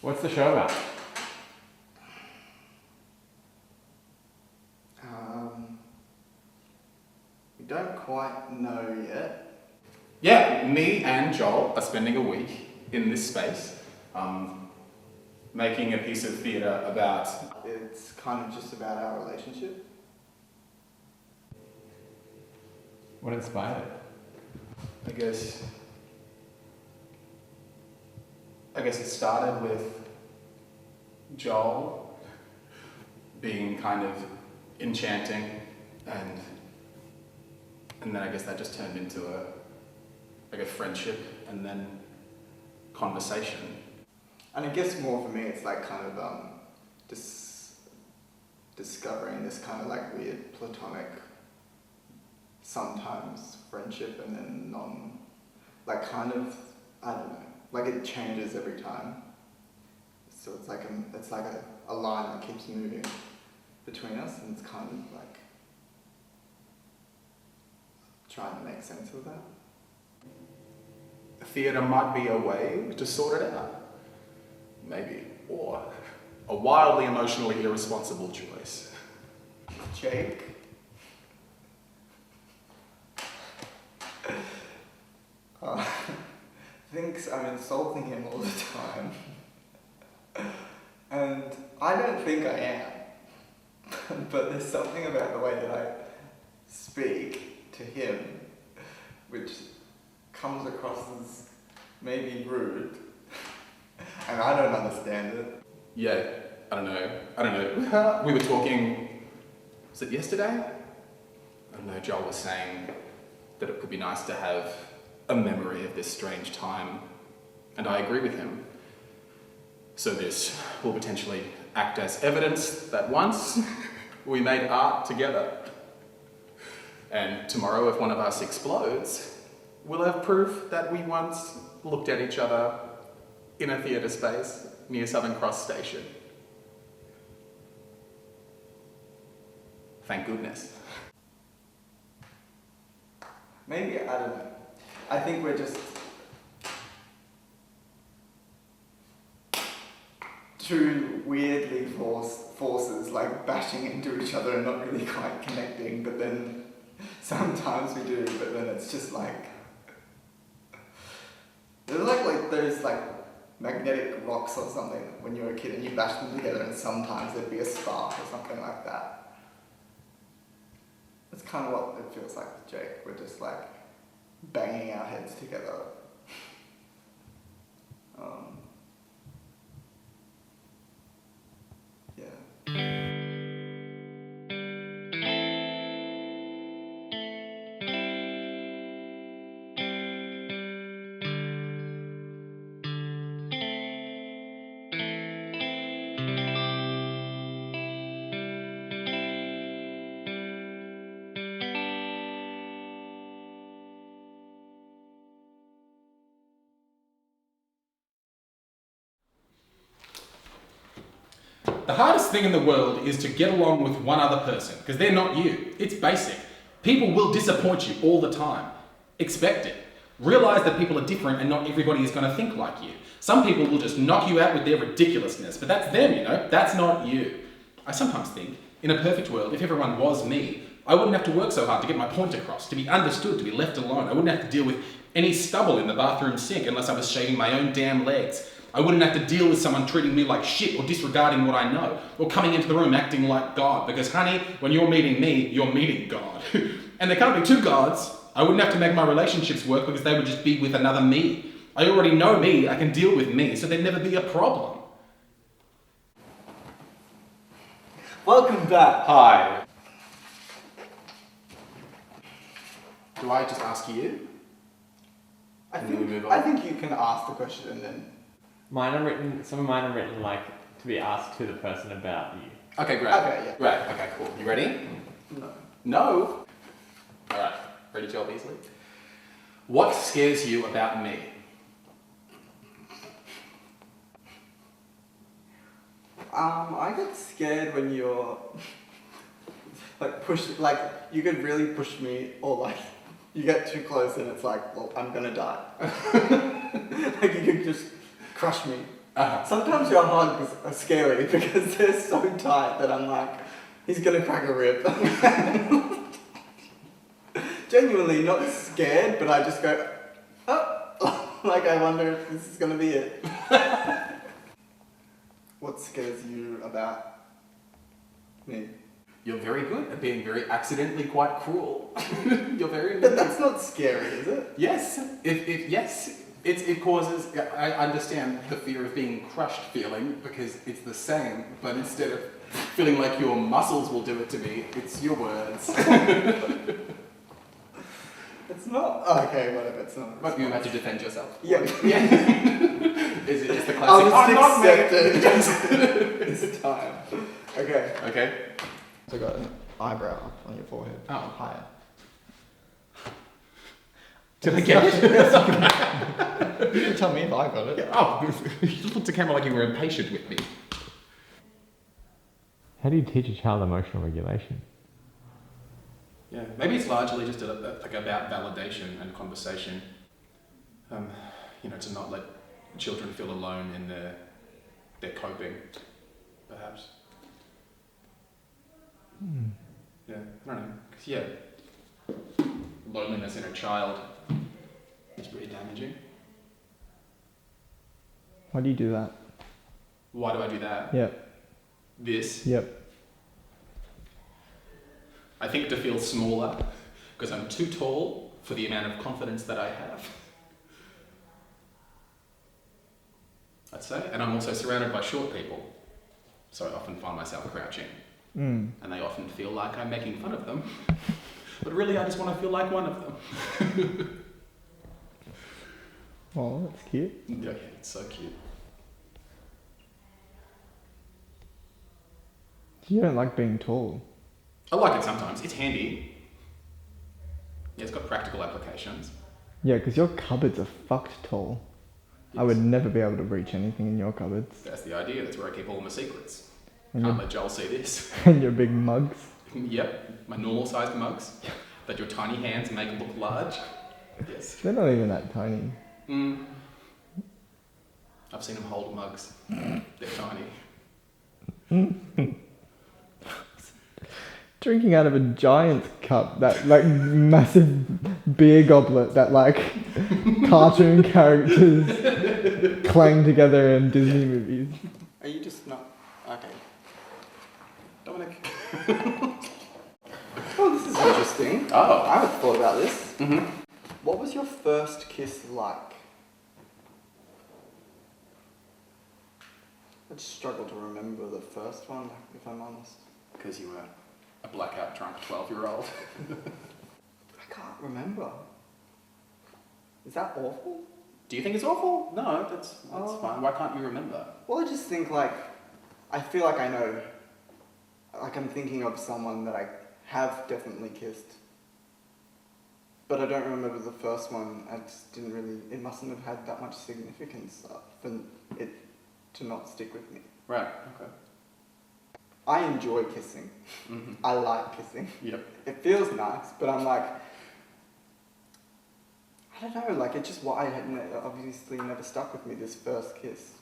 What's the show about? We don't quite know yet. Yeah, me and Joel are spending a week in this space, making a piece of theatre about... It's kind of just about our relationship. What inspired it? I guess it started with Joel being kind of enchanting, and then I guess that just turned into a friendship and then conversation. And I guess more for me, it's like kind of discovering this kind of like weird platonic, sometimes friendship and then I don't know, like it changes every time. So it's like a line that keeps moving between us, and it's kind of like trying to make sense of that. Theatre might be a way to sort it out, maybe, or a wildly emotionally irresponsible choice. Jake. I'm insulting him all the time. And I don't think I am. But there's something about the way that I speak to him which comes across as maybe rude. And I don't understand it. Yeah, I don't know. We were talking, was it yesterday? I don't know, Joel was saying that it could be nice to have a memory of this strange time, and I agree with him. So this will potentially act as evidence that once we made art together. And tomorrow, if one of us explodes, we'll have proof that we once looked at each other in a theatre space near Southern Cross Station. Thank goodness. Maybe, I don't know. I think we're just two weirdly forces like bashing into each other and not really quite connecting, but then sometimes we do, but then it's just like there's like those like magnetic rocks or something when you were a kid and you bash them together and sometimes there'd be a spark or something like that. That's kind of what it feels like with Jake. We're just like banging our heads together. Yeah. The hardest thing in the world is to get along with one other person, because they're not you. It's basic. People will disappoint you all the time. Expect it. Realize that people are different and not everybody is going to think like you. Some people will just knock you out with their ridiculousness, but that's them, you know? That's not you. I sometimes think, in a perfect world, if everyone was me, I wouldn't have to work so hard to get my point across, to be understood, to be left alone. I wouldn't have to deal with any stubble in the bathroom sink unless I was shaving my own damn legs. I wouldn't have to deal with someone treating me like shit or disregarding what I know, or coming into the room acting like God, because honey, when you're meeting me, you're meeting God. And there can't be two gods. I wouldn't have to make my relationships work because they would just be with another me. I already know me, I can deal with me, so there'd never be a problem. Welcome back. Hi. Do I just ask you? I And then we move on? think you can ask the question and then Some of mine are written like to be asked to the person about you. Okay, great. Okay, yeah. Right, okay, cool. You ready? no. No? Alright, ready, Joel Beasley? What scares you about me? I get scared when you're like you could really push me, or like you get too close and it's like, well, I'm gonna die. Like you could just crush me. Uh-huh. Sometimes your hugs are scary because they're so tight that I'm like, he's gonna crack a rib. Genuinely not scared, but I just go, oh, like I wonder if this is gonna be it. What scares you about me? You're very good at being very accidentally quite cruel. You're very. But that's not scary, is it? Yes. It causes. I understand the fear of being crushed feeling because it's the same, but instead of feeling like your muscles will do it to me, it's your words. It's not. Oh, okay, whatever. It's not. But you had to defend yourself. Yeah. Is it just the classic? I'll I'm just not accept it. It's time. Okay. Okay. So I got an eyebrow on your forehead. Oh. Higher. Did I get it? You can tell me if I got it. Oh, you looked at camera like you were impatient with me. How do you teach a child emotional regulation? Yeah, maybe it's largely just like about validation and conversation. To not let children feel alone in their coping, perhaps. Yeah, I don't know. 'Cause, yeah, loneliness in a child is pretty damaging. Why do you do that? Why do I do that? Yep. This. Yep. I think to feel smaller, because I'm too tall for the amount of confidence that I have. I'd say. And I'm also surrounded by short people, so I often find myself crouching. Mm. And they often feel like I'm making fun of them. But really, I just want to feel like one of them. Oh, that's cute. Yeah, it's so cute. You don't like being tall. I like it sometimes. It's handy. Yeah, it's got practical applications. Yeah, because your cupboards are fucked tall. I would Yes. never be able to reach anything in your cupboards. That's the idea. That's where I keep all my secrets. And Can't your, let Joel see this. and your big mugs. Yep, my normal-sized mugs that your tiny hands make look large. Yes. They're not even that tiny. Mm. I've seen them hold mugs. They're tiny. Drinking out of a giant cup, that like massive beer goblet that like cartoon characters clang together in Disney movies. Are you just not? Okay. Dominic. Oh, this is interesting. Oh. I haven't thought about this. Mm-hmm. What was your first kiss like? I just struggle to remember the first one, if I'm honest. Because you were a blackout drunk 12-year-old. I can't remember. Is that awful? Do you think it's awful? No, that's Oh. fine. Why can't you remember? Well, I just think I feel like I know. Like I'm thinking of someone that I have definitely kissed. But I don't remember the first one. I just didn't really, it mustn't have had that much significance for it to not stick with me. Right, okay. I enjoy kissing. Mm-hmm. I like kissing. Yep. It feels nice, but I'm like, I don't know, like it just, I had obviously never stuck with me, this first kiss.